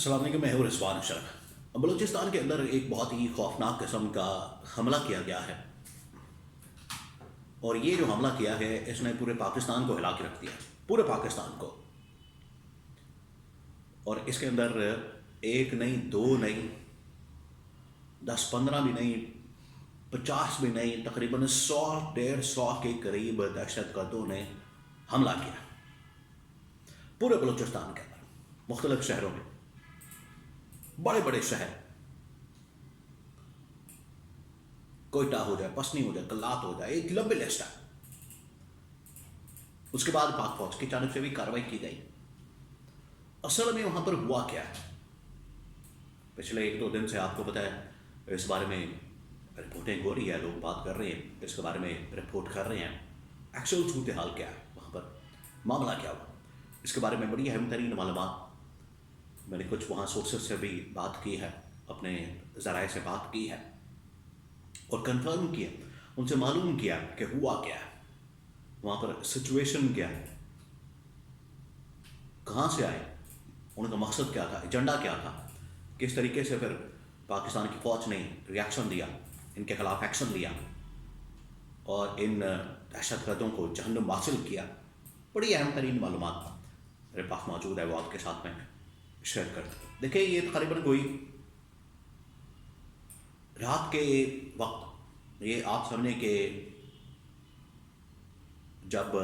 السلام علیکم، میں ہوں رضوان اشرف۔ بلوچستان کے اندر ایک بہت ہی خوفناک قسم کا حملہ کیا گیا ہے، اور یہ جو حملہ کیا ہے اس نے پورے پاکستان کو ہلا کے رکھ دیا، پورے پاکستان کو۔ اور اس کے اندر ایک نہیں، دو نہیں، 10-15 بھی نہیں، 50 بھی نہیں، تقریباً 100-150 کے قریب دہشت گردوں نے حملہ کیا پورے بلوچستان کے اندر، مختلف شہروں میں، بڑے بڑے شہر، کوئٹہ ہو جائے، پسنی ہو جائے، کلات ہو جائے، ایک لمبی لسٹ ہے۔ اس کے بعد پاک فوج کی جانب سے بھی کارروائی کی گئی۔ اصل میں وہاں پر ہوا کیا ہے؟ پچھلے 1-2 دن سے آپ کو پتہ ہے اس بارے میں رپورٹنگ ہو رہی ہے، لوگ بات کر رہے ہیں، اس کے بارے میں رپورٹ کر رہے ہیں۔ ایکچوئل صورتحال کیا ہے وہاں پر، معاملہ کیا ہوا، اس کے بارے میں بڑی اہم ترین معلومات میں نے کچھ وہاں سورسز سے بھی بات کی ہے، اپنے ذرائع سے بات کی ہے اور کنفرم کیا، ان سے معلوم کیا کہ ہوا کیا ہے، وہاں پر سچویشن کیا ہے، کہاں سے آئے، ان کا مقصد کیا تھا، ایجنڈا کیا تھا، کس طریقے سے پھر پاکستان کی فوج نے ریاکشن دیا، ان کے خلاف ایکشن لیا اور ان دہشت گردوں کو جہنم حاصل کیا۔ بڑی اہم ترین معلومات میرے پاس موجود ہے، وہ آپ کے ساتھ میں شیئر کرتا ہوں۔ دیکھیں، یہ تقریباً کوئی رات کے وقت، یہ آپ سمجھیں کہ جب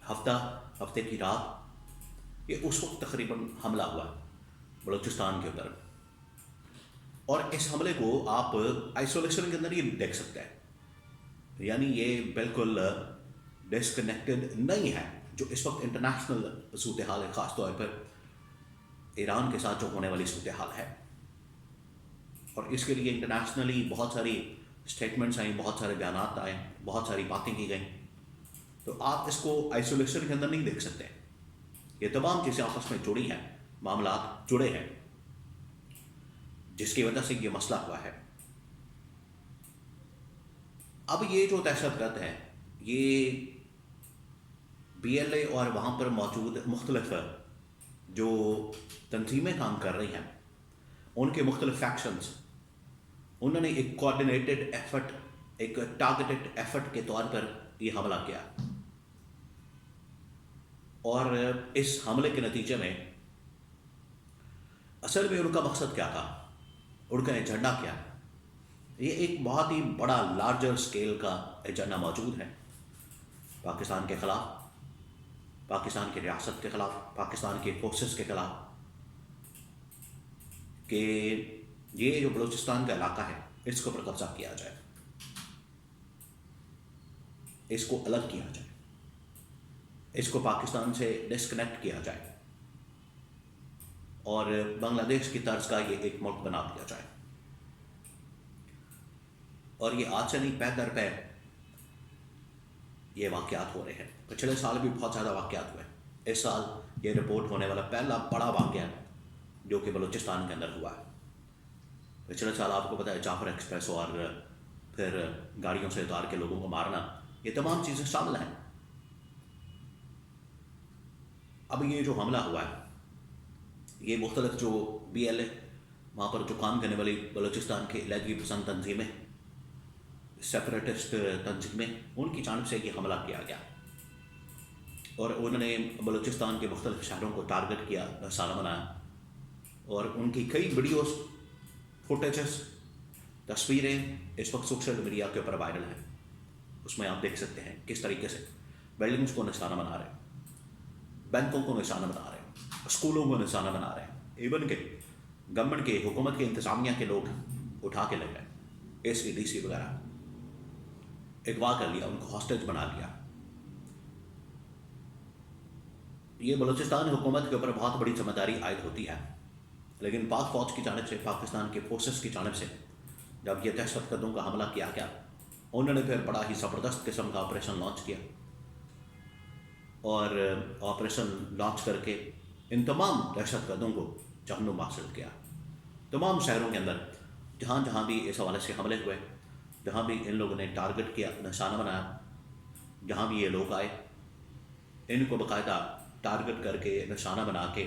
ہفتے کی رات، یہ اس وقت تقریباً حملہ ہوا بلوچستان کے اندر۔ اور اس حملے کو آپ آئسولیشن کے اندر ہی دیکھ سکتے ہیں، یعنی یہ بالکل ڈسکنیکٹڈ نہیں ہے جو اس وقت انٹرنیشنل صورتحال ہے، خاص طور پر ایران کے ساتھ جو ہونے والی صورتحال ہے۔ اور اس کے لیے انٹرنیشنلی بہت ساری اسٹیٹمنٹس آئیں، بہت سارے بیانات آئے، بہت ساری باتیں کی گئیں، تو آپ اس کو آئسولیشن کے اندر نہیں دیکھ سکتے۔ یہ تمام چیزیں آپس میں جڑی ہیں، معاملات جڑے ہیں، جس کی وجہ سے یہ مسئلہ ہوا ہے۔ اب یہ جو دہشت گرد ہیں، یہ BLA اور وہاں پر موجود مختلف جو تنظیمیں کام کر رہی ہیں، ان کے مختلف فیکشنز، انہوں نے ایک کوآرڈینیٹڈ ایفرٹ، ایک ٹارگیٹڈ ایفرٹ کے طور پر یہ حملہ کیا، اور اس حملے کے نتیجے میں اصل میں ان کا مقصد کیا تھا، ان کا ایجنڈا کیا ہے؟ یہ ایک بہت ہی بڑا لارجر سکیل کا ایجنڈا موجود ہے پاکستان کے خلاف، پاکستان کی ریاست کے خلاف، پاکستان کے فورسز کے خلاف، کہ یہ جو بلوچستان کا علاقہ ہے اس کے اوپر قبضہ کیا جائے، اس کو الگ کیا جائے، اس کو پاکستان سے ڈسکنیکٹ کیا جائے اور بنگلہ دیش کی طرز کا یہ ایک ملک بنا دیا جائے۔ اور یہ آج سے نہیں، پے در پے یہ واقعات ہو رہے ہیں۔ پچھلے سال بھی بہت زیادہ واقعات ہوئے، اس سال یہ رپورٹ ہونے والا پہلا بڑا واقعہ جو کہ بلوچستان کے اندر ہوا ہے۔ پچھلے سال آپ کو پتہ ہے جعفر ایکسپریس اور پھر گاڑیوں سے اتار کے لوگوں کو مارنا، یہ تمام چیزیں شامل ہیں۔ اب یہ جو حملہ ہوا ہے، یہ مختلف جو BLA وہاں پر جو کام کرنے والی بلوچستان کی علیحدگی پسند تنظیمیں، سیپریٹسٹ تنظیمیں، ان کی جانب سے یہ حملہ کیا گیا، اور انہوں نے بلوچستان کے مختلف شہروں کو ٹارگٹ کیا، نشانہ بنایا، اور ان کی کئی ویڈیوز، فوٹیجز، تصویریں اس وقت سوشل میڈیا کے اوپر وائرل ہیں۔ اس میں آپ دیکھ سکتے ہیں کس طریقے سے بلڈنگز کو نشانہ بنا رہے ہیں، بینکوں کو نشانہ بنا رہے ہیں، اسکولوں کو نشانہ بنا رہے ہیں، ایون کہ گورنمنٹ کے، حکومت کے انتظامیہ کے لوگ اٹھا کے لے گئے، ACDC وغیرہ اغوا کر لیا، ان کو ہاسٹیج بنا لیا۔ یہ بلوچستان حکومت کے اوپر بہت بڑی ذمہ داری عائد ہوتی ہے، لیکن پاک فوج کی جانب سے، پاکستان کے فورسز کی جانب سے جب یہ دہشت گردوں کا حملہ کیا گیا، انہوں نے پھر بڑا ہی زبردست قسم کا آپریشن لانچ کیا، اور آپریشن لانچ کر کے ان تمام دہشت گردوں کو جہنم حاصل کیا۔ تمام شہروں کے اندر جہاں جہاں بھی اس حوالے سے حملے ہوئے، جہاں بھی ان لوگوں نے ٹارگٹ کیا، نشانہ بنایا، جہاں بھی یہ لوگ آئے، ان کو باقاعدہ ٹارگٹ کر کے، نشانہ بنا کے